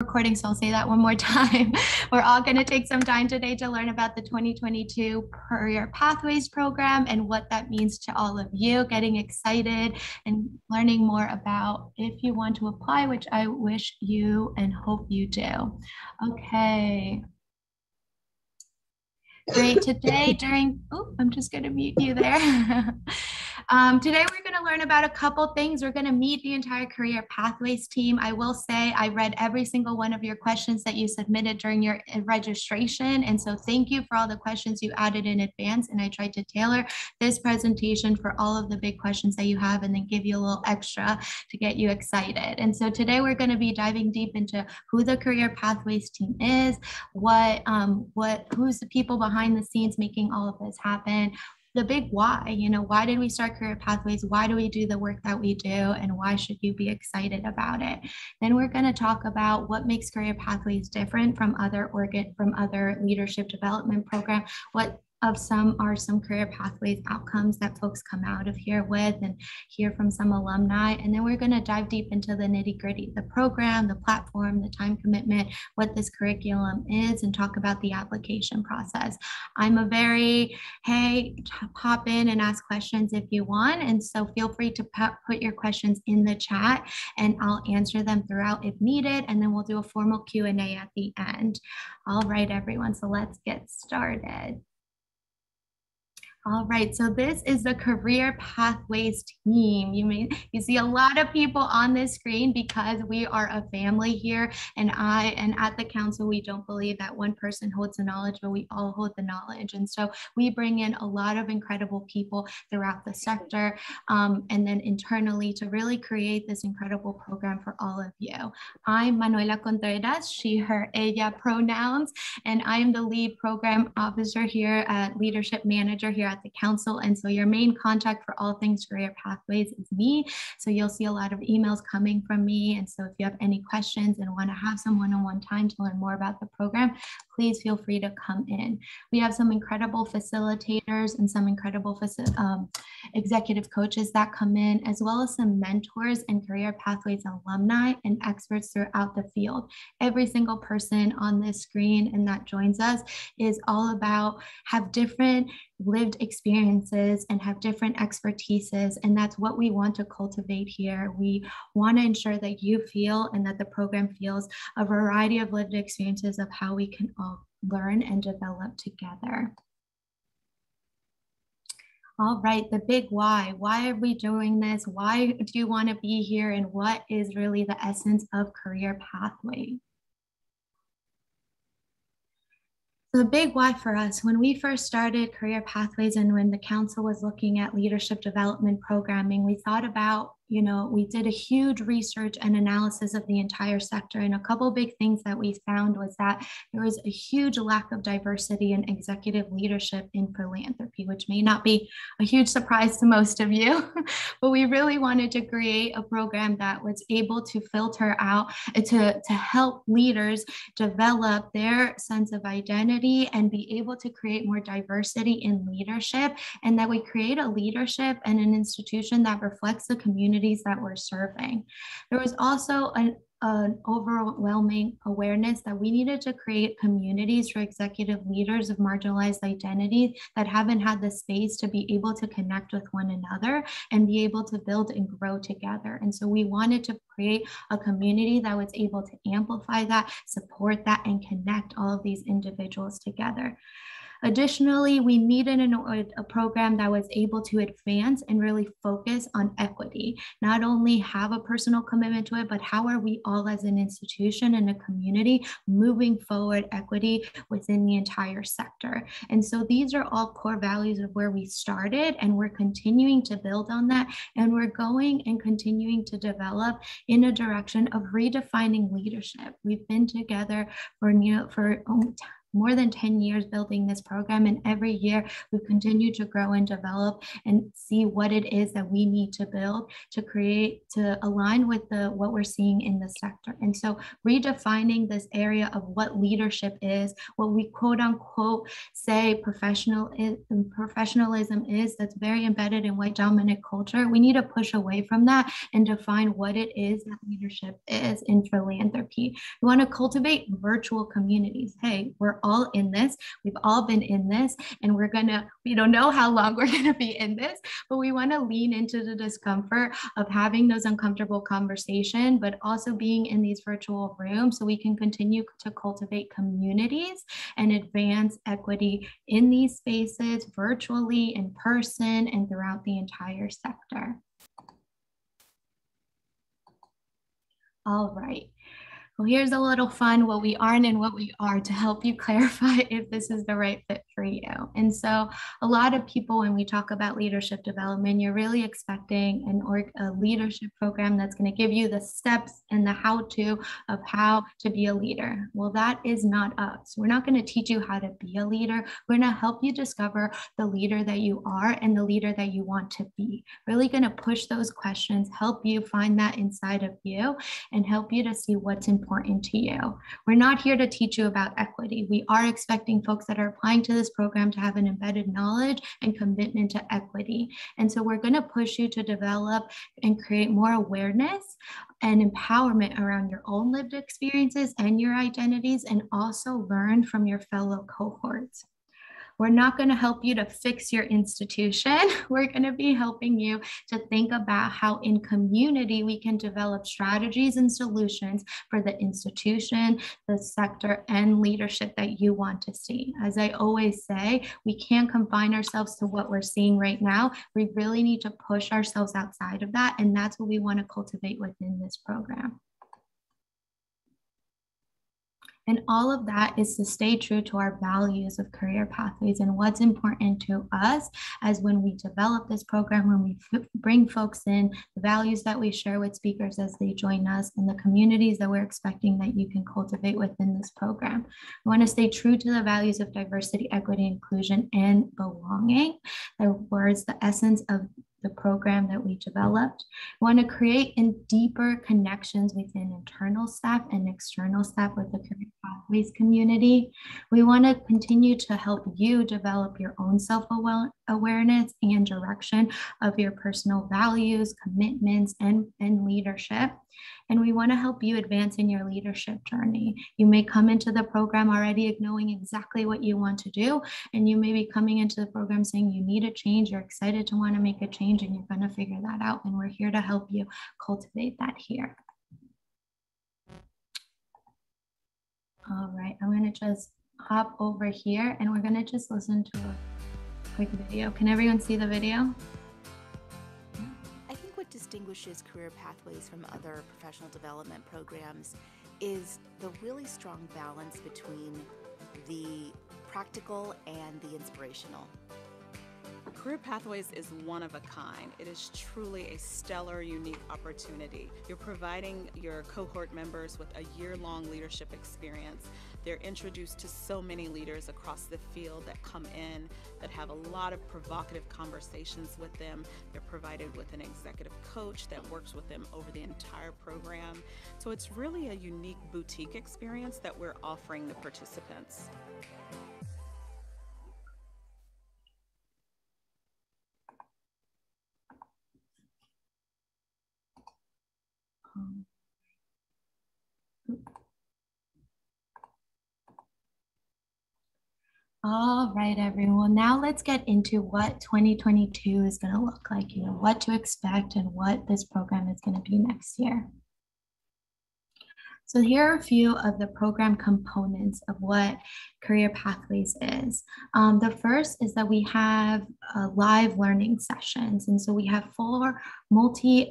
recording, so I'll say that one more time. We're all going to take some time today to learn about the 2022 Career Pathways program and what that means to all of you, getting excited and learning more about if you want to apply, which I wish you and hope you do. Okay. Great. Today I'm just going to mute you there. Today we're going to learn about a couple things. We're going to meet the entire Career Pathways team. I will say I read every single one of your questions that you submitted during your registration. And so thank you for all the questions you added in advance. And I tried to tailor this presentation for all of the big questions that you have and then give you a little extra to get you excited. And so today we're going to be diving deep into who the Career Pathways team is, who's the people behind the scenes making all of this happen, the big why, why did we start Career Pathways? Why do we do the work that we do? And why should you be excited about it? Then we're going to talk about what makes Career Pathways different from other leadership development programs, what of some Career Pathways outcomes that folks come out of here with, and hear from some alumni. And then we're going to dive deep into the nitty-gritty, the program, the platform, the time commitment, what this curriculum is, and talk about the application process. I'm pop in and ask questions if you want. And so feel free to put your questions in the chat and I'll answer them throughout if needed. And then we'll do a formal Q&A at the end. All right, everyone. So let's get started. All right, so this is the Career Pathways team. You see a lot of people on this screen because we are a family here, and at the council, we don't believe that one person holds the knowledge, but we all hold the knowledge. And so we bring in a lot of incredible people throughout the sector and then internally to really create this incredible program for all of you. I'm Manuela Contreras, she, her, ella pronouns, and I am the lead program officer here, leadership manager here at the council. And so your main contact for all things Career Pathways is me. So you'll see a lot of emails coming from me. And so if you have any questions and want to have some one-on-one time to learn more about the program, please feel free to come in. We have some incredible facilitators and some incredible executive coaches that come in, as well as some mentors and Career Pathways alumni and experts throughout the field. Every single person on this screen and that joins us is all about have different lived experiences and have different expertises. And that's what we want to cultivate here. We want to ensure that you feel and that the program feels a variety of lived experiences of how we can all learn and develop together. All right, the big why. Why are we doing this? Why do you want to be here? And what is really the essence of Career Pathway? The big why for us, when we first started Career Pathways and when the council was looking at leadership development programming, we thought about, we did a huge research and analysis of the entire sector. And a couple big things that we found was that there was a huge lack of diversity in executive leadership in philanthropy, which may not be a huge surprise to most of you, but we really wanted to create a program that was able to filter out, to help leaders develop their sense of identity and be able to create more diversity in leadership, and that we create a leadership and an institution that reflects the communities that we're serving. There was also an overwhelming awareness that we needed to create communities for executive leaders of marginalized identities that haven't had the space to be able to connect with one another and be able to build and grow together. And so we wanted to create a community that was able to amplify that, support that, and connect all of these individuals together. Additionally, we needed a program that was able to advance and really focus on equity, not only have a personal commitment to it, but how are we all as an institution and a community moving forward equity within the entire sector. And so these are all core values of where we started, and we're continuing to build on that. And we're going and continuing to develop in a direction of redefining leadership. We've been together for more than 10 years building this program, and every year we continue to grow and develop and see what it is that we need to build to create, to align with what we're seeing in the sector. And so redefining this area of what leadership is, what we quote unquote say professionalism is, that's very embedded in white dominant culture. We need to push away from that and define what it is that leadership is in philanthropy. We want to cultivate virtual communities. Hey, we're all in this. We've all been in this, and we don't know how long we're going to be in this, but we want to lean into the discomfort of having those uncomfortable conversations, but also being in these virtual rooms so we can continue to cultivate communities and advance equity in these spaces, virtually, in person, and throughout the entire sector. All right. Well, here's a little fun, what we aren't and what we are, to help you clarify if this is the right fit for you. And so a lot of people, when we talk about leadership development, you're really expecting a leadership program that's going to give you the steps and the how-to of how to be a leader. Well, that is not us. We're not going to teach you how to be a leader. We're going to help you discover the leader that you are and the leader that you want to be. Really going to push those questions, help you find that inside of you, and help you to see what's important to you. We're not here to teach you about equity. We are expecting folks that are applying to this program to have an embedded knowledge and commitment to equity. And so we're going to push you to develop and create more awareness and empowerment around your own lived experiences and your identities, and also learn from your fellow cohorts. We're not going to help you to fix your institution. We're going to be helping you to think about how in community we can develop strategies and solutions for the institution, the sector, and leadership that you want to see. As I always say, we can't confine ourselves to what we're seeing right now. We really need to push ourselves outside of that, and that's what we want to cultivate within this program. And all of that is to stay true to our values of Career Pathways and what's important to us as when we develop this program, when we bring folks in, the values that we share with speakers as they join us, and the communities that we're expecting that you can cultivate within this program. We want to stay true to the values of diversity, equity, inclusion, and belonging. The words, the essence of the program that we developed. We want to create deeper connections within internal staff and external staff with the Career Pathways community. We want to continue to help you develop your own self-awareness and direction of your personal values, commitments, and leadership. And we want to help you advance in your leadership journey. You may come into the program already knowing exactly what you want to do, and you may be coming into the program saying you need a change, you're excited to want to make a change, and you're going to figure that out. And we're here to help you cultivate that here. All right, I'm going to just hop over here and we're going to just listen to a quick video. Can everyone see the video? What distinguishes Career Pathways from other professional development programs is the really strong balance between the practical and the inspirational. Career Pathways is one of a kind. It is truly a stellar, unique opportunity. You're providing your cohort members with a year-long leadership experience. They're introduced to so many leaders across the field that come in that have a lot of provocative conversations with them. They're provided with an executive coach that works with them over the entire program. So it's really a unique boutique experience that we're offering the participants. All right, everyone. Now let's get into what 2022 is going to look like, what to expect and what this program is going to be next year. So here are a few of the program components of what Career Pathways is. The first is that we have live learning sessions. And so we have 4 multi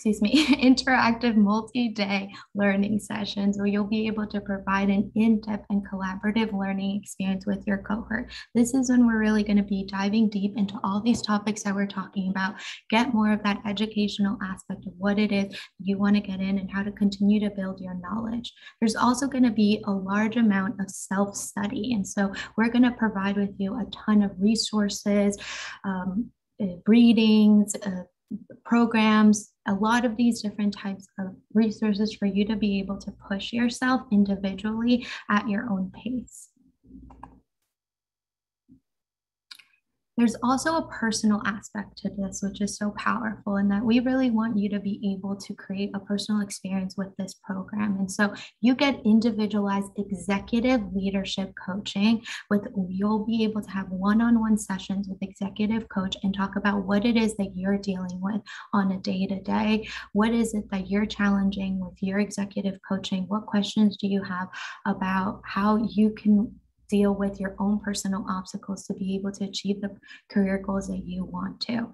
interactive multi-day learning sessions where you'll be able to provide an in-depth and collaborative learning experience with your cohort. This is when we're really going to be diving deep into all these topics that we're talking about, get more of that educational aspect of what it is you want to get in and how to continue to build your knowledge. There's also going to be a large amount of self-study. And so we're going to provide with you a ton of resources, readings, programs, a lot of these different types of resources for you to be able to push yourself individually at your own pace. There's also a personal aspect to this, which is so powerful, in that we really want you to be able to create a personal experience with this program. And so you get individualized executive leadership coaching you'll be able to have one-on-one sessions with executive coach and talk about what it is that you're dealing with on a day-to-day. What is it that you're challenging with your executive coaching? What questions do you have about how you can deal with your own personal obstacles to be able to achieve the career goals that you want to?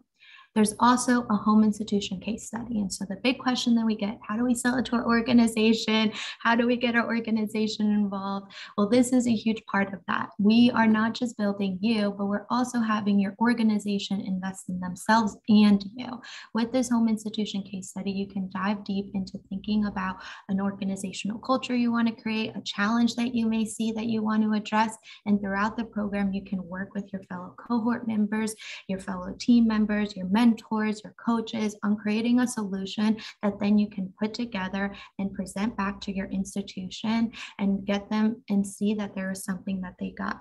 There's also a home institution case study. And so the big question that we get, how do we sell it to our organization? How do we get our organization involved? Well, this is a huge part of that. We are not just building you, but we're also having your organization invest in themselves and you. With this home institution case study, you can dive deep into thinking about an organizational culture you want to create, a challenge that you may see that you want to address. And throughout the program, you can work with your fellow cohort members, your fellow team members, your mentors, your coaches on creating a solution that then you can put together and present back to your institution and get them and see that there is something that they got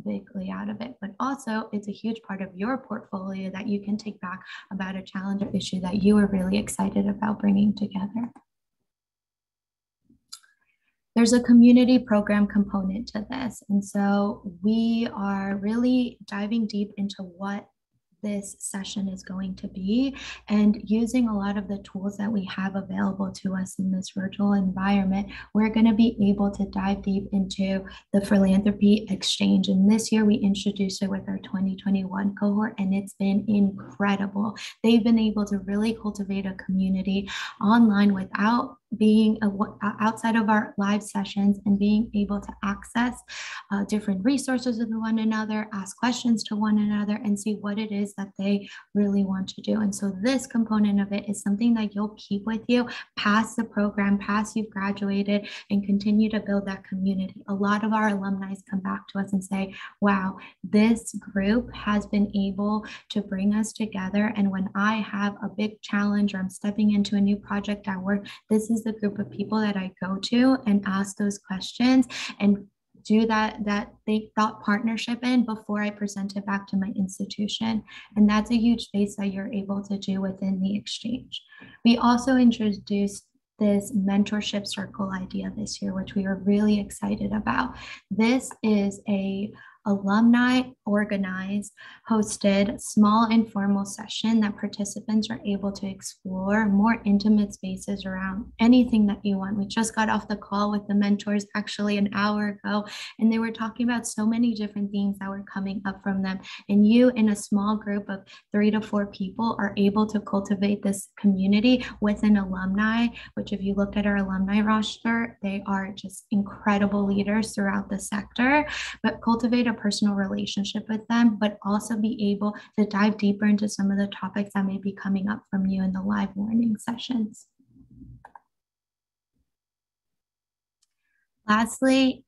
bigly out of it. But also it's a huge part of your portfolio that you can take back about a challenge or issue that you are really excited about bringing together. There's a community program component to this. And so we are really diving deep into what this session is going to be and using a lot of the tools that we have available to us in this virtual environment. We're going to be able to dive deep into the philanthropy exchange. And this year we introduced it with our 2021 cohort, and it's been incredible. They've been able to really cultivate a community online without being outside of our live sessions and being able to access different resources with one another, ask questions to one another, and see what it is that they really want to do. And so this component of it is something that you'll keep with you past the program, past you've graduated, and continue to build that community. A lot of our alumni come back to us and say, wow, this group has been able to bring us together. And when I have a big challenge or I'm stepping into a new project at work, this is the group of people that I go to and ask those questions and do that thought partnership in before I present it back to my institution. And that's a huge space that you're able to do within the exchange. We also introduced this mentorship circle idea this year, which we are really excited about. This is a alumni organized, hosted, small informal session that participants are able to explore more intimate spaces around anything that you want. We just got off the call with the mentors actually an hour ago, and they were talking about so many different themes that were coming up from them. And you, in a small group of 3 to 4 people, are able to cultivate this community with an alumni, which if you look at our alumni roster, they are just incredible leaders throughout the sector, but cultivate a personal relationship with them, but also be able to dive deeper into some of the topics that may be coming up from you in the live learning sessions. Lastly,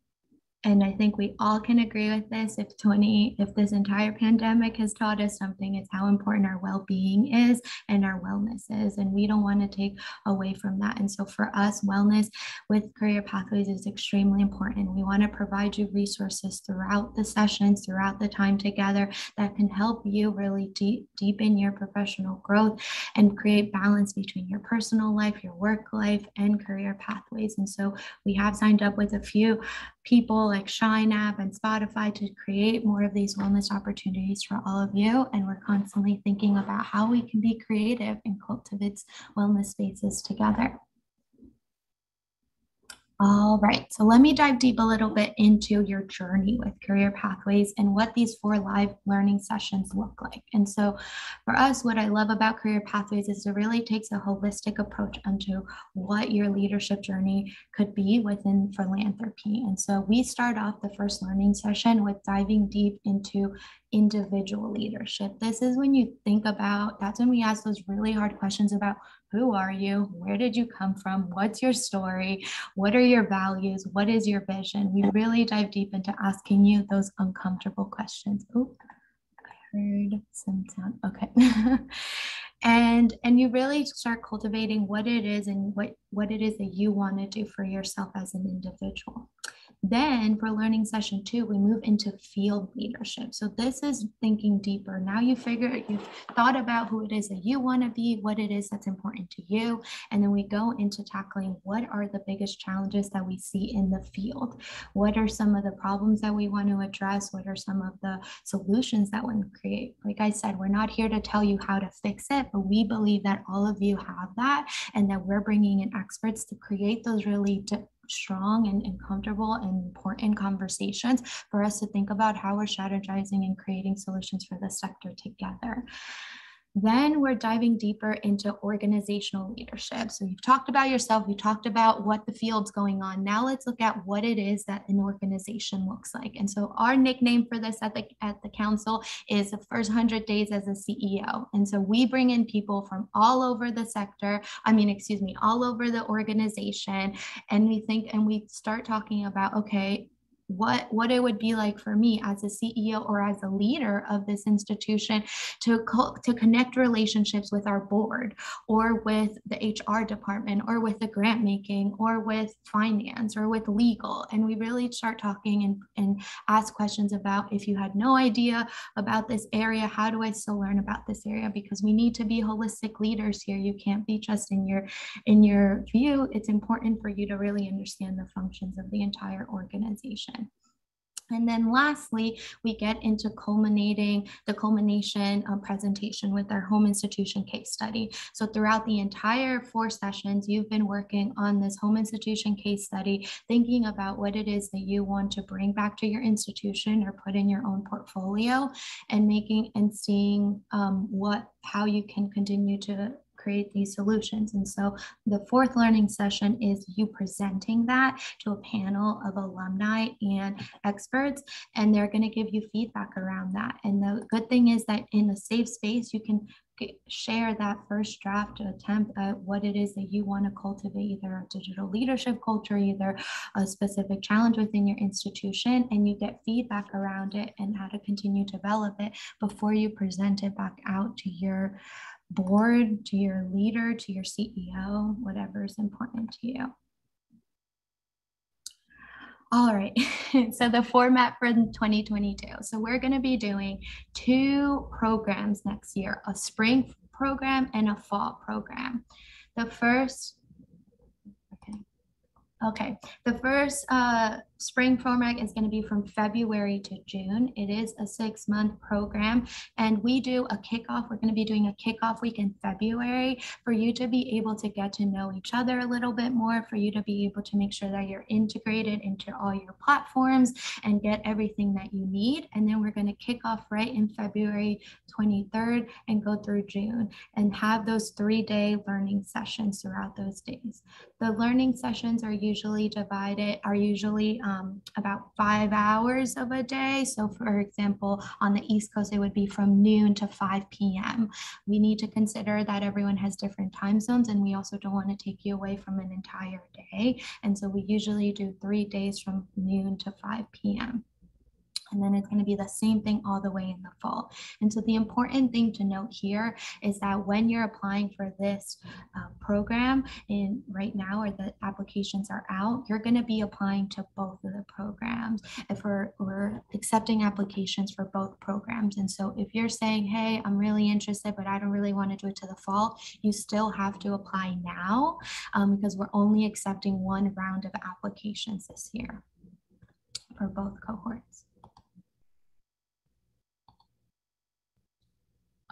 and I think we all can agree with this, if this entire pandemic has taught us something, it's how important our well-being is and our wellness is. And we don't want to take away from that. And so for us, wellness with Career Pathways is extremely important. We want to provide you resources throughout the sessions, throughout the time together, that can help you really deepen your professional growth and create balance between your personal life, your work life, and career pathways. And so we have signed up with a few people like Shine App and Spotify to create more of these wellness opportunities for all of you. And we're constantly thinking about how we can be creative and cultivate wellness spaces together. All right, so let me dive deep a little bit into your journey with Career Pathways and what these 4 live learning sessions look like. And so for us, what I love about Career Pathways is it really takes a holistic approach onto what your leadership journey could be within philanthropy. And so we start off the first learning session with diving deep into individual leadership. This is when you think about, that's when we ask those really hard questions about who are you? Where did you come from? What's your story? What are your values? What is your vision? We really dive deep into asking you those uncomfortable questions. Oh, I heard some sound. Okay. and you really start cultivating what it is and what it is that you want to do for yourself as an individual. Then for learning session 2, we move into field leadership. So this is thinking deeper. Now you've thought about who it is that you want to be, what it is that's important to you. And then we go into tackling what are the biggest challenges that we see in the field? What are some of the problems that we want to address? What are some of the solutions that we create? Like I said, we're not here to tell you how to fix it, but we believe that all of you have that and that we're bringing in experts to create those really strong and comfortable and important conversations for us to think about how we're strategizing and creating solutions for the sector together. Then we're diving deeper into organizational leadership. So you've talked about yourself, you talked about what the field's going on. Now let's look at what it is that an organization looks like. And so our nickname for this at the council is the first 100 days as a CEO. And so we bring in people from all over the sector, all over the organization. And we start talking about, okay, what it would be like for me as a CEO or as a leader of this institution to connect relationships with our board or with the HR department or with the grant making or with finance or with legal. And we really start talking and ask questions about, if you had no idea about this area, how do I still learn about this area? Because we need to be holistic leaders here. You can't be just in your view. It's important for you to really understand the functions of the entire organization. And then lastly, we get into the culmination presentation with our home institution case study. So throughout the entire 4 sessions, you've been working on this home institution case study, thinking about what it is that you want to bring back to your institution or put in your own portfolio, and seeing how you can continue to create these solutions. And so the 4th learning session is you presenting that to a panel of alumni and experts, and they're going to give you feedback around that. And the good thing is that in a safe space, you can share that first draft attempt at what it is that you want to cultivate, either a digital leadership culture, either a specific challenge within your institution, and you get feedback around it and how to continue to develop it before you present it back out to your board, to your leader, to your CEO, whatever is important to you. All right, so the format for 2022. So we're going to be doing 2 programs next year, a spring program and a fall program. The first spring program is going to be from February to June. It is a 6-month program, and we do a kickoff. We're going to be doing a kickoff week in February for you to be able to get to know each other a little bit more, for you to be able to make sure that you're integrated into all your platforms and get everything that you need. And then we're going to kick off right in February 23rd and go through June and have those 3-day learning sessions throughout those days. The learning sessions are usually about 5 hours of a day. So for example, on the East Coast, it would be from noon to 5 p.m. We need to consider that everyone has different time zones, and we also don't want to take you away from an entire day. And so we usually do 3 days from noon to 5 p.m. And then it's going to be the same thing all the way in the fall. And so the important thing to note here is that when you're applying for this program, right now, or the applications are out, you're going to be applying to both of the programs. If we're accepting applications for both programs. And so if you're saying, hey, I'm really interested, but I don't really want to do it to the fall, you still have to apply now because we're only accepting 1 round of applications this year for both cohorts.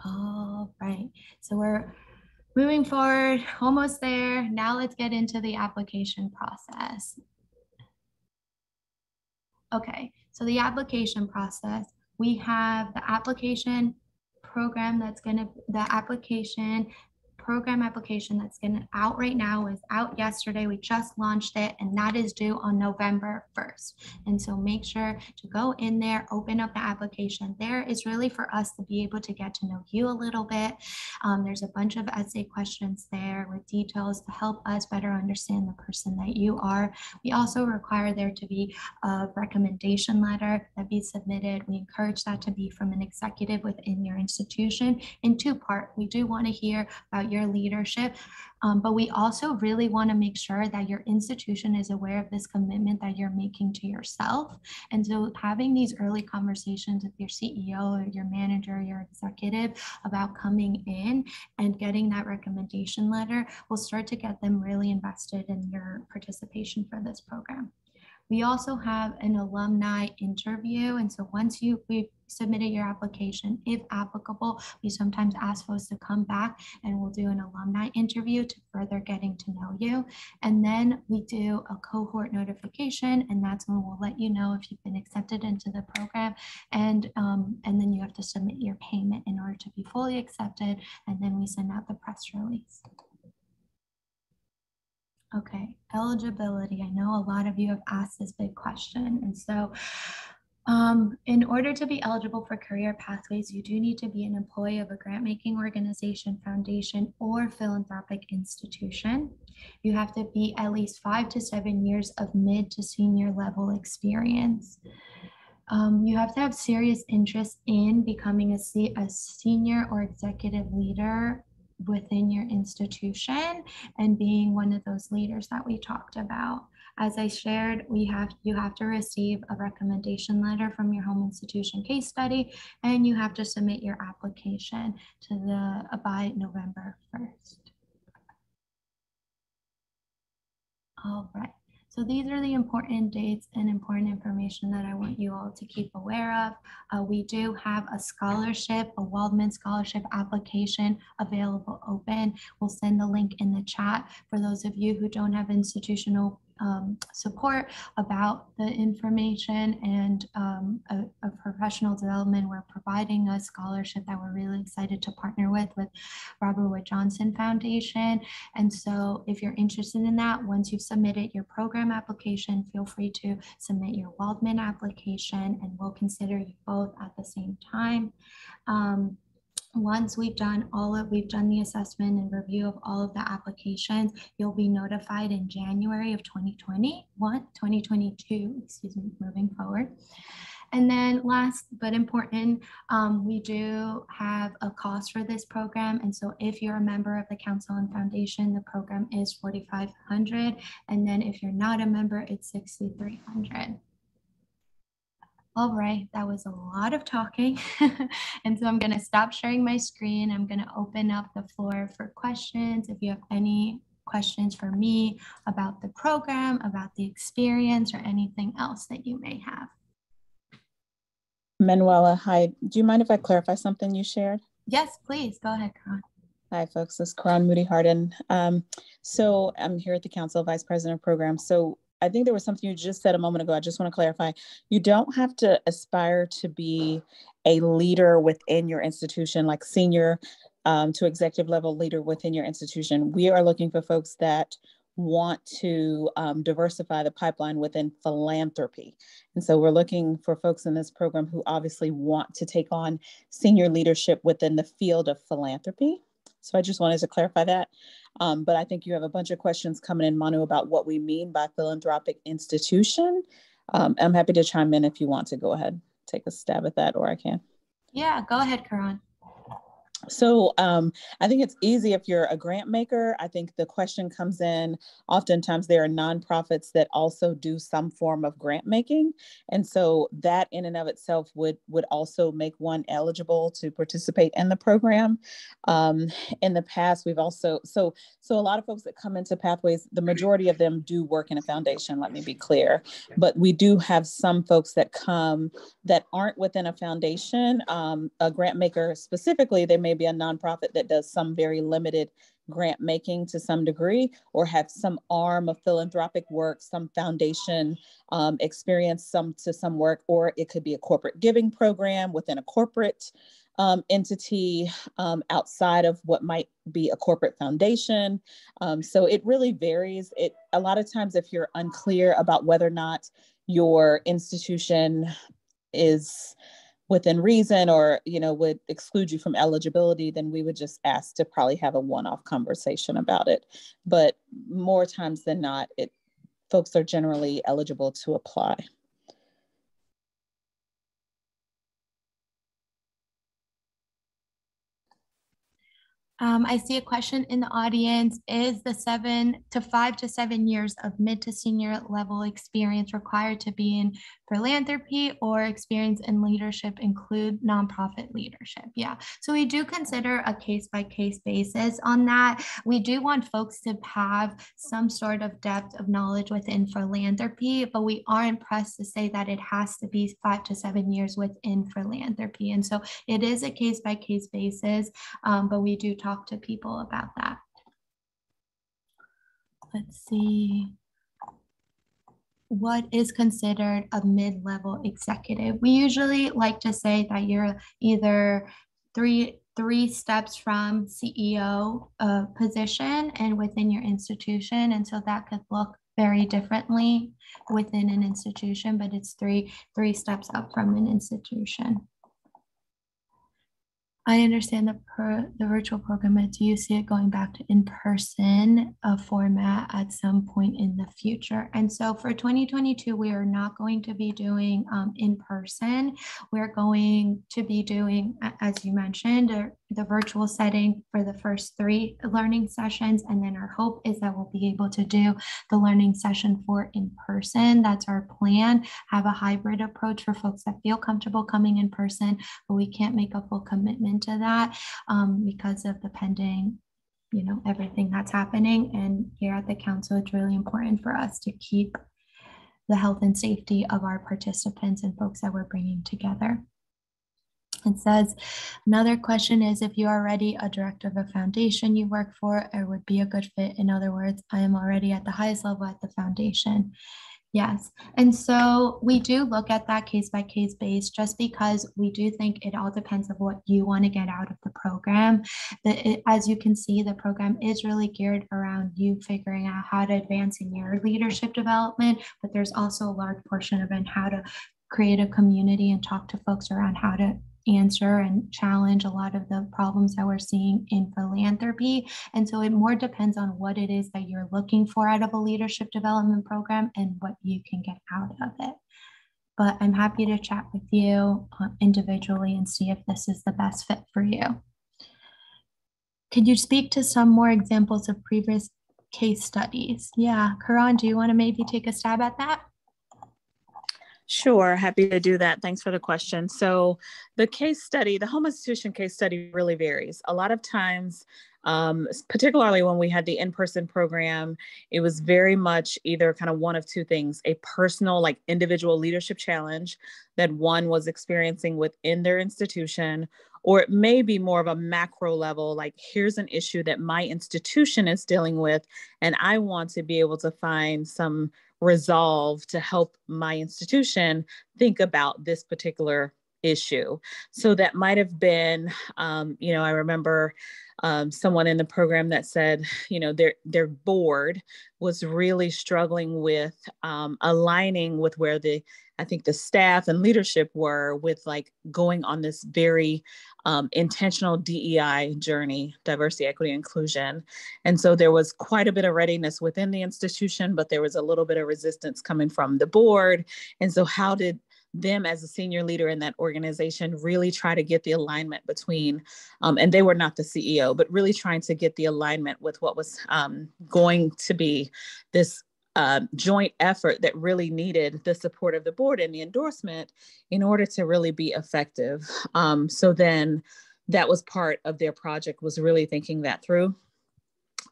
All right, so we're moving forward, almost there. Now let's get into the application process. Okay, so the application process, we have the application program that's going to, the application program application that's going to out right now is out yesterday. We just launched it and that is due on November 1st. And so make sure to go in there, open up the application. There is really for us to be able to get to know you a little bit. There's a bunch of essay questions there with details to help us better understand the person that you are. We also require there to be a recommendation letter that be submitted. We encourage that to be from an executive within your institution. In two-part, we do want to hear about your leadership, but we also really want to make sure that your institution is aware of this commitment that you're making to yourself. And so having these early conversations with your CEO or your manager, your executive about coming in and getting that recommendation letter will start to get them really invested in your participation for this program. We also have an alumni interview. And so once we've submitted your application, if applicable, we sometimes ask folks to come back and we'll do an alumni interview to further getting to know you. And then we do a cohort notification, and that's when we'll let you know if you've been accepted into the program. And then you have to submit your payment in order to be fully accepted. And then we send out the press release. Okay, eligibility. I know a lot of you have asked this big question. And so in order to be eligible for Career Pathways, you do need to be an employee of a grant-making organization, foundation, or philanthropic institution. You have to be at least 5 to 7 years of mid to senior level experience. You have to have serious interest in becoming a senior or executive leader within your institution and being one of those leaders that we talked about. As I shared, you have to receive a recommendation letter from your home institution case study, and you have to submit your application to by November 1st. All right. So these are the important dates and important information that I want you all to keep aware of. We do have a scholarship, a Waldman scholarship application available open. We'll send the link in the chat for those of you who don't have institutional support about the information and a professional development. We're providing a scholarship that we're really excited to partner with Robert Wood Johnson Foundation. And so if you're interested in that, once you've submitted your program application, feel free to submit your Waldman application and we'll consider you both at the same time. Once we've done the assessment and review of all of the applications, you'll be notified in January of 2022, moving forward. And then last but important, we do have a cost for this program. And so if you're a member of the council and foundation, the program is $4,500. And then if you're not a member, it's $6,300. All right, that was a lot of talking. And so I'm going to stop sharing my screen. I'm going to open up the floor for questions. If you have any questions for me about the program, about the experience, or anything else that you may have. Manuela, hi. Do you mind if I clarify something you shared? Yes, please. Go ahead, Karan. Hi, folks. This is Karan Moody-Harden. So I'm here at the Council Vice President of Programs. So I think there was something you just said a moment ago. I just want to clarify. You don't have to aspire to be a leader within your institution, like senior to executive level leader within your institution. We are looking for folks that want to diversify the pipeline within philanthropy. And so we're looking for folks in this program who obviously want to take on senior leadership within the field of philanthropy. So I just wanted to clarify that. But I think you have a bunch of questions coming in, Manu, about what we mean by philanthropic institution. I'm happy to chime in if you want to go ahead, take a stab at that, or I can. Yeah, go ahead, Karan. So I think it's easy if you're a grant maker. I think the question comes in, oftentimes there are nonprofits that also do some form of grant making. And so that in and of itself would also make one eligible to participate in the program. In the past, we've also, so a lot of folks that come into Pathways, the majority of them do work in a foundation, let me be clear. But we do have some folks that come that aren't within a foundation. A grant maker specifically, they may be a nonprofit that does some very limited grant making to some degree, or have some arm of philanthropic work, some foundation experience, some work, or it could be a corporate giving program within a corporate entity outside of what might be a corporate foundation. So it really varies. A lot of times, if you're unclear about whether or not your institution is within reason or, would exclude you from eligibility, then we would just ask to probably have a one-off conversation about it. But more times than not, folks are generally eligible to apply. I see a question in the audience. Is the 5 to 7 years of mid to senior level experience required to be in philanthropy, or experience in leadership include nonprofit leadership? Yeah, so we do consider a case-by-case basis on that. We do want folks to have some sort of depth of knowledge within philanthropy, but we aren't pressed to say that it has to be 5 to 7 years within philanthropy. And so it is a case-by-case basis, but we do talk to people about that. Let's see. What is considered a mid-level executive? We usually like to say that you're either three steps from CEO position and within your institution. And so that could look very differently within an institution, but it's three steps up from an institution. I understand the virtual program, but do you see it going back to in-person format at some point in the future? And so for 2022, we are not going to be doing in-person. We're going to be doing, as you mentioned, the virtual setting for the first 3 learning sessions. And then our hope is that we'll be able to do the learning session for in-person. That's our plan. Have a hybrid approach for folks that feel comfortable coming in person, but we can't make a full commitment to that because of the pending, everything that's happening. And here at the council, it's really important for us to keep the health and safety of our participants and folks that we're bringing together. It says, another question is, if you are already a director of a foundation you work for, it would be a good fit. In other words, I am already at the highest level at the foundation. Yes. And so we do look at that case by case base, just because we do think it all depends on what you want to get out of the program. As you can see, the program is really geared around you figuring out how to advance in your leadership development, but there's also a large portion of it how to create a community and talk to folks around how to answer and challenge a lot of the problems that we're seeing in philanthropy. And so it more depends on what it is that you're looking for out of a leadership development program and what you can get out of it. But I'm happy to chat with you individually and see if this is the best fit for you. Could you speak to some more examples of previous case studies? Yeah, Karan, do you want to maybe take a stab at that? Sure, happy to do that. Thanks for the question. So the case study, the home institution case study really varies. A lot of times, particularly when we had the in-person program, it was very much either kind of one of two things: a personal, like individual leadership challenge that one was experiencing within their institution, or it may be more of a macro level, like here's an issue that my institution is dealing with, and I want to be able to find some resolve to help my institution think about this particular issue. So that might have been, I remember someone in the program that said, their board was really struggling with aligning with where I think the staff and leadership were with like going on this very intentional DEI journey, diversity, equity, inclusion. And so there was quite a bit of readiness within the institution, but there was a little bit of resistance coming from the board. And so how did them as a senior leader in that organization really try to get the alignment between, and they were not the CEO, but really trying to get the alignment with what was going to be this joint effort that really needed the support of the board and the endorsement in order to really be effective. So then that was part of their project, was really thinking that through.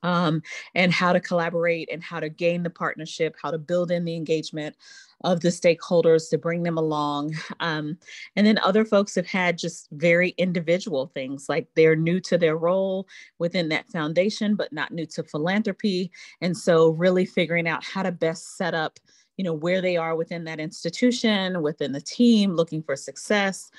and how to collaborate and how to gain the partnership, how to build in the engagement of the stakeholders to bring them along. And then other folks have had just very individual things, like they're new to their role within that foundation, but not new to philanthropy. And so really figuring out how to best set up, you know, where they are within that institution, within the team, looking for success.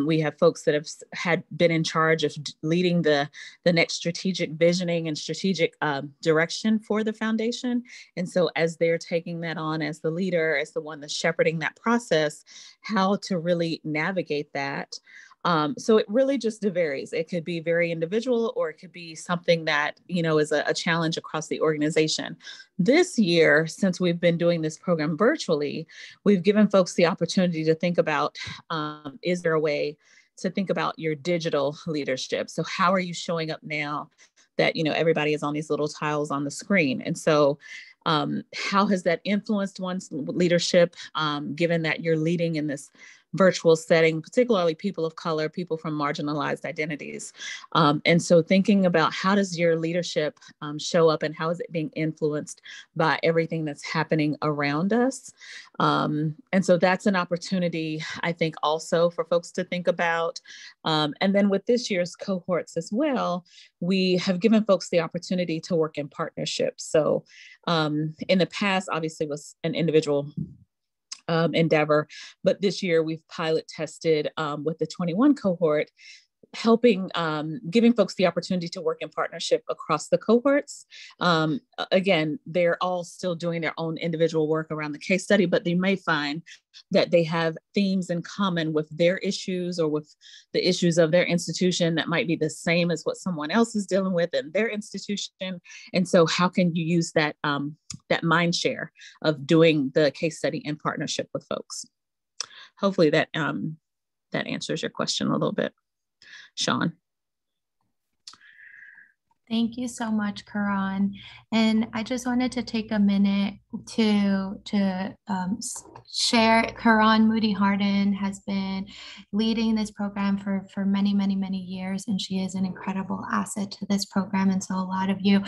We have folks that have been in charge of leading the next strategic visioning and strategic direction for the foundation. And so as they're taking that on as the leader, as the one that's shepherding that process, how to really navigate that. So it really just varies. It could be very individual, or it could be something that, you know, is a challenge across the organization. This year, since we've been doing this program virtually, we've given folks the opportunity to think about, is there a way to think about your digital leadership? So how are you showing up now that, you know, everybody is on these little tiles on the screen? And so how has that influenced one's leadership, given that you're leading in this virtual setting, particularly people of color, people from marginalized identities. And so thinking about how does your leadership show up, and how is it being influenced by everything that's happening around us? And so that's an opportunity, I think, also for folks to think about. And then with this year's cohorts as well, we have given folks the opportunity to work in partnerships. So in the past, obviously, was an individual endeavor, but this year we've pilot tested with the 21 cohort, helping, giving folks the opportunity to work in partnership across the cohorts. Again, they're all still doing their own individual work around the case study, but they may find that they have themes in common with their issues or with the issues of their institution that might be the same as what someone else is dealing with in their institution. And so how can you use that, that mind share of doing the case study in partnership with folks? Hopefully that, that answers your question a little bit, Sean. Thank you so much, Karan. And I just wanted to take a minute to share. Karan Moody-Harden has been leading this program for many, many, many years, and she is an incredible asset to this program. And so a lot of you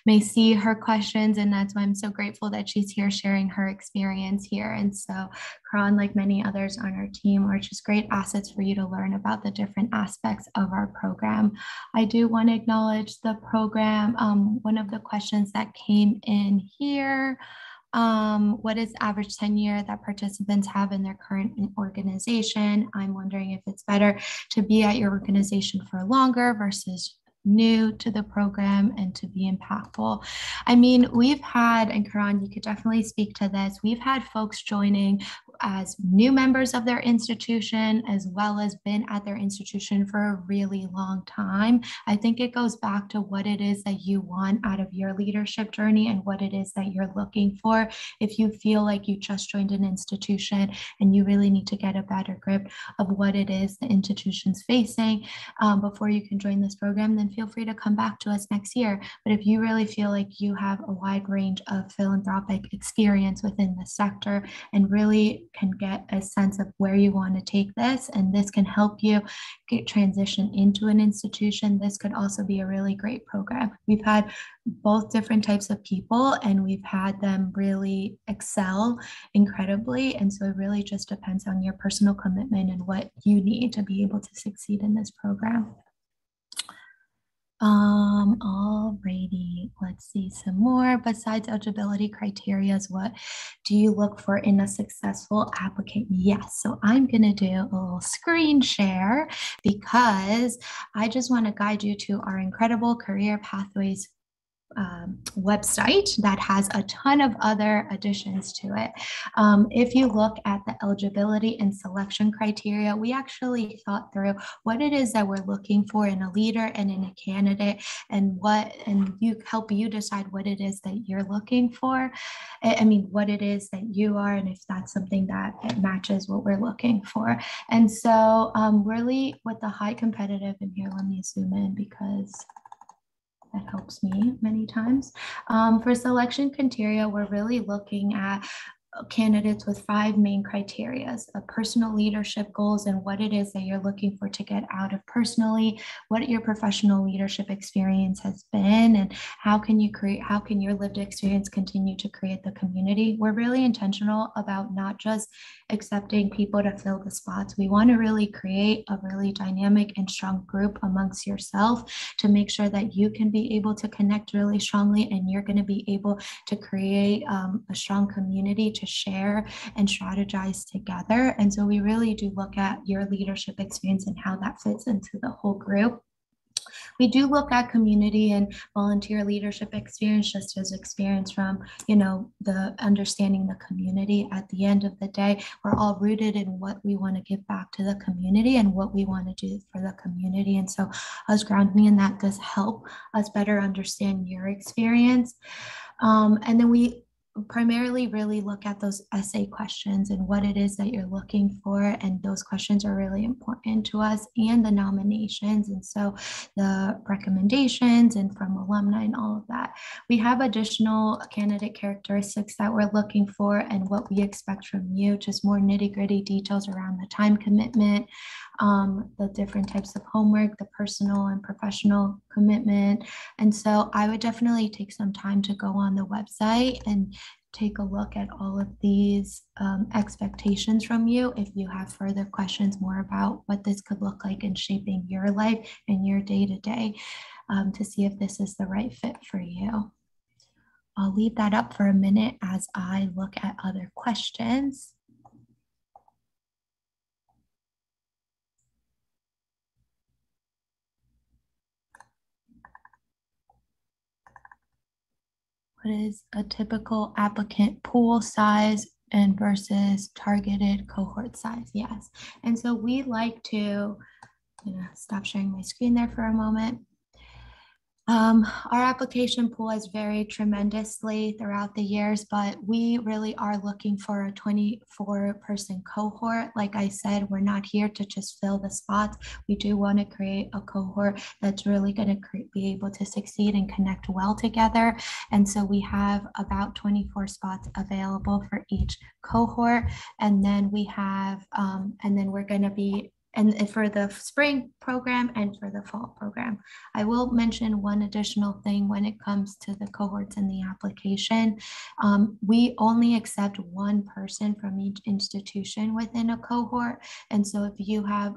may see her questions, and that's why I'm so grateful that she's here sharing her experience here. And so Karan, like many others on our team, are just great assets for you to learn about the different aspects of our program. I do want to acknowledge the program. One of the questions that came in here, what is average tenure that participants have in their current organization? I'm wondering if it's better to be at your organization for longer versus new to the program and to be impactful. I mean, we've had, and Karan, you could definitely speak to this, we've had folks joining as new members of their institution, as well as been at their institution for a really long time. I think it goes back to what it is that you want out of your leadership journey and what it is that you're looking for. If you feel like you just joined an institution and you really need to get a better grip of what it is the institution's facing before you can join this program, then feel free to come back to us next year. But if you really feel like you have a wide range of philanthropic experience within the sector and really can get a sense of where you want to take this, and this can help you get transition into an institution, this could also be a really great program. We've had both different types of people, and we've had them really excel incredibly. And so it really just depends on your personal commitment and what you need to be able to succeed in this program. Alrighty, let's see some more. Besides eligibility criteria, what do you look for in a successful applicant? Yes, so I'm gonna do a little screen share because I just want to guide you to our incredible Career Pathways website that has a ton of other additions to it. If you look at the eligibility and selection criteria, we actually thought through what it is that we're looking for in a leader and in a candidate, and you help you decide what it is that you're looking for. I mean, what it is that you are, and if that's something that matches what we're looking for. And so really with the high competitive, and here, let me zoom in because that helps me many times. For selection criteria, we're really looking at candidates with 5 main criteria: personal leadership goals and what it is that you're looking for to get out of personally, what your professional leadership experience has been, and how can your lived experience continue to create the community. We're really intentional about not just accepting people to fill the spots. We want to really create a really dynamic and strong group amongst yourself to make sure that you can be able to connect really strongly, and you're going to be able to create a strong community to share and strategize together. And so we really do look at your leadership experience and how that fits into the whole group. We do look at community and volunteer leadership experience just as experience from, the understanding the community. At the end of the day, we're all rooted in what we want to give back to the community and what we want to do for the community. And so us grounding in that does help us better understand your experience. And then we primarily really look at those essay questions and what it is that you're looking for. And those questions are really important to us, and the nominations. And so the recommendations and from alumni and all of that. We have additional candidate characteristics that we're looking for and what we expect from you, just more nitty-gritty details around the time commitment, the different types of homework, the personal and professional commitment. And so I would definitely take some time to go on the website and take a look at all of these expectations from you. If you have further questions more about what this could look like in shaping your life and your day-to-day, to see if this is the right fit for you. I'll leave that up for a minute as I look at other questions. What is a typical applicant pool size and versus targeted cohort size? Yes. And so we like to, stop sharing my screen there for a moment. Our application pool has varied tremendously throughout the years, but we really are looking for a 24-person cohort. Like I said, we're not here to just fill the spots. We do want to create a cohort that's really going to be able to succeed and connect well together. And so we have about 24 spots available for each cohort. And then we have, and then we're going to be, and for the spring program and for the fall program. I will mention one additional thing when it comes to the cohorts in the application. We only accept one person from each institution within a cohort. And so if you have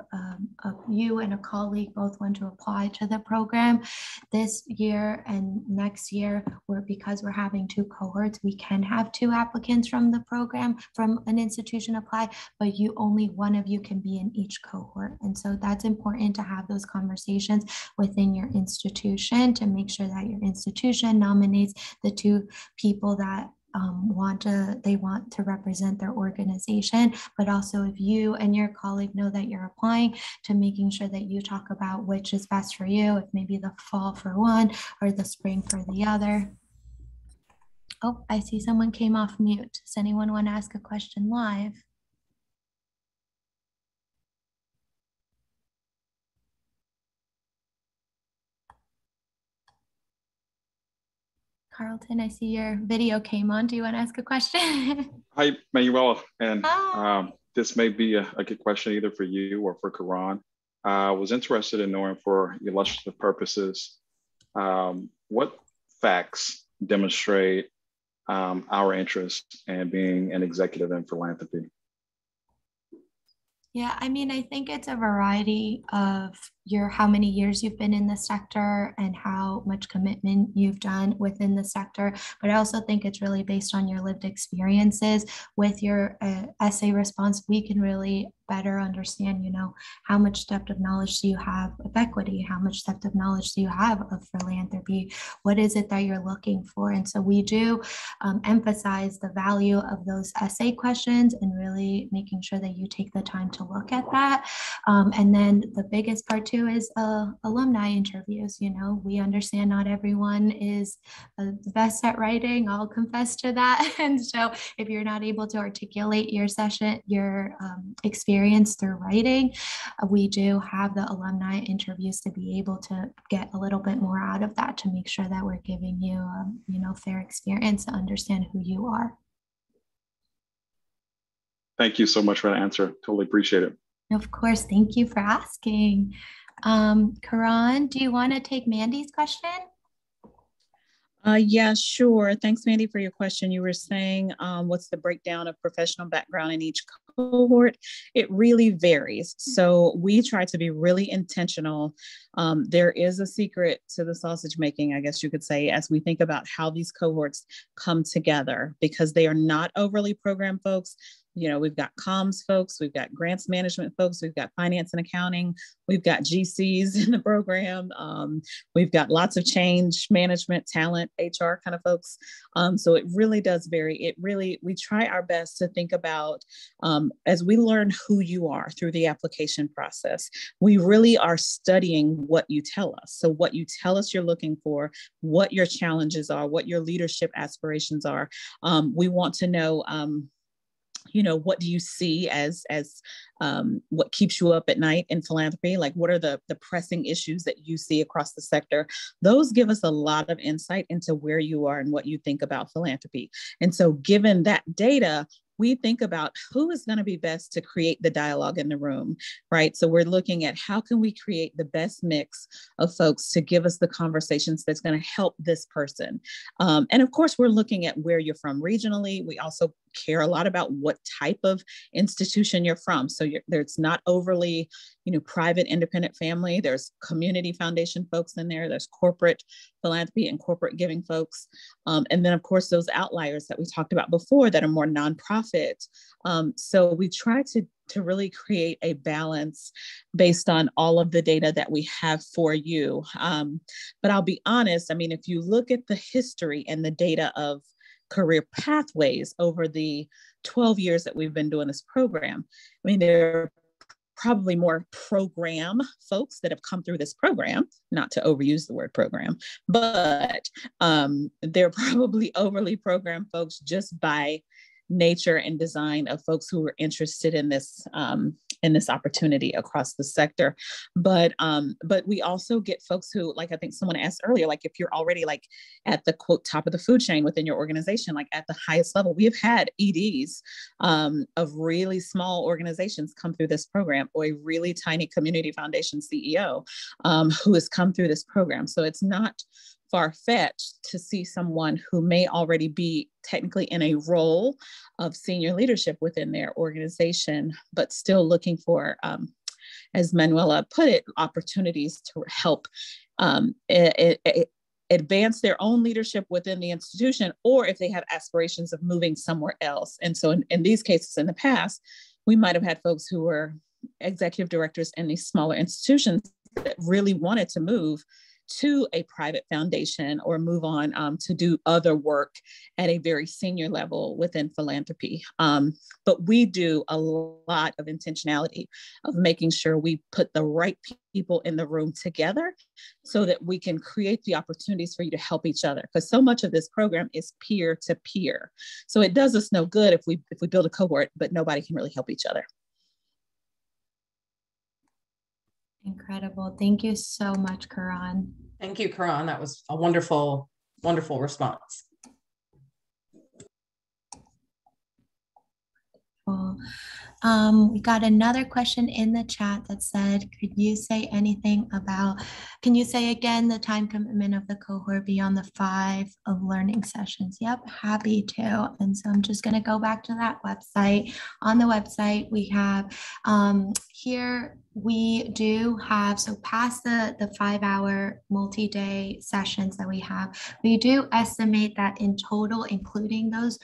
you and a colleague both want to apply to the program this year and next year, because we're having 2 cohorts, we can have 2 applicants from the program from an institution apply, but only one of you can be in each cohort. And so that's important to have those conversations within your institution to make sure that your institution nominates the 2 people that want to represent their organization, but also if you and your colleague know that you're applying, to making sure that you talk about which is best for you, if maybe the fall for one or the spring for the other. Oh, I see someone came off mute. Does anyone want to ask a question live? Carlton, I see your video came on. Do you want to ask a question? Hi, Manuela. And this may be a good question either for you or for Karan. I was interested in knowing, for illustrative purposes, what facts demonstrate our interest in being an executive in philanthropy? Yeah, I mean, I think it's a variety of how many years you've been in the sector and how much commitment you've done within the sector. But I also think it's really based on your lived experiences. With your essay response, we can really better understand, how much depth of knowledge do you have of equity? How much depth of knowledge do you have of philanthropy? What is it that you're looking for? And so we do emphasize the value of those essay questions and really making sure that you take the time to look at that. And then the biggest part too is alumni interviews. We understand not everyone is the best at writing. I'll confess to that. And so if you're not able to articulate your experience through writing, we do have the alumni interviews to be able to get a little bit more out of that, to make sure that we're giving you fair experience to understand who you are. Thank you so much for the answer. Totally appreciate it. Of course, thank you for asking. Karan, do you want to take Mandy's question? Yeah, sure. Thanks, Mandy, for your question. You were saying, what's the breakdown of professional background in each cohort? It really varies. So we try to be really intentional. There is a secret to the sausage making, I guess you could say, as we think about how these cohorts come together, because they are not overly programmed folks. You know, we've got comms folks, we've got grants management folks, we've got finance and accounting, we've got GCs in the program, we've got lots of change management, talent, HR kind of folks. So it really does vary. We try our best to think about, as we learn who you are through the application process, we really are studying what you tell us. So what you tell us you're looking for, what your challenges are, what your leadership aspirations are. We want to know, what do you see as what keeps you up at night in philanthropy? Like, what are the pressing issues that you see across the sector? Those give us a lot of insight into where you are and what you think about philanthropy. And so given that data, we think about who is going to be best to create the dialogue in the room, right? So we're looking at how can we create the best mix of folks to give us the conversations that's going to help this person. And of course, we're looking at where you're from regionally. We also care a lot about what type of institution you're from. So there's not overly, private independent family. There's community foundation folks in there. There's corporate philanthropy and corporate giving folks. And then of course, those outliers that we talked about before that are more nonprofit. So we try to really create a balance based on all of the data that we have for you. But I'll be honest, if you look at the history and the data of Career Pathways over the 12 years that we've been doing this program, there are probably more program folks that have come through this program, not to overuse the word program, but they're probably overly programmed folks just by nature and design of folks who are interested in this opportunity across the sector. But we also get folks who, like I think someone asked earlier, like if you're already like at the quote top of the food chain within your organization, like at the highest level, we have had EDs of really small organizations come through this program, or a really tiny community foundation CEO who has come through this program. So it's not far-fetched to see someone who may already be technically in a role of senior leadership within their organization, but still looking for, as Manuela put it, opportunities to help advance their own leadership within the institution, or if they have aspirations of moving somewhere else. And so in these cases in the past, we might have had folks who were executive directors in these smaller institutions that really wanted to move to a private foundation or move on to do other work at a very senior level within philanthropy. But we do a lot of intentionality of making sure we put the right people in the room together so that we can create the opportunities for you to help each other. Because so much of this program is peer to peer. So it does us no good if we build a cohort, but nobody can really help each other. Incredible. Thank you so much, Karan. Thank you, Karan. That was a wonderful, wonderful response. Cool. We got another question in the chat that said, can you say again the time commitment of the cohort beyond the 5 of learning sessions? Yep, happy to. And so I'm just going to go back to that website. On the website, we have here, we do have, so past the 5-hour multi-day sessions that we have, we do estimate that in total, including those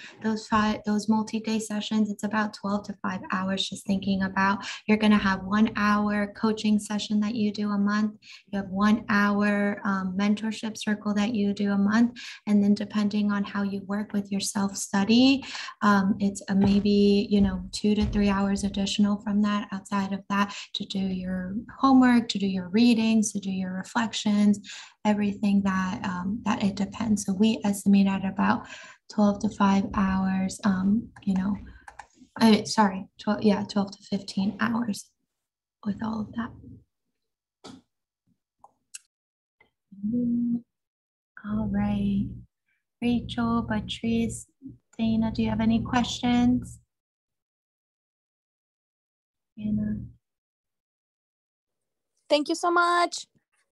multi-day sessions, it's about 12 to 5 hours. Just thinking about, you're going to have 1 hour coaching session that you do a month, you have 1 hour mentorship circle that you do a month, and then depending on how you work with your self-study, it's maybe 2 to 3 hours additional from that, outside of that, to do your homework, to do your readings, to do your reflections, everything that it depends. So we estimate at about 12 to 5 hours, 12 to 15 hours with all of that. All right. Rachel, Patrice, Dana, do you have any questions? Anna. Thank you so much.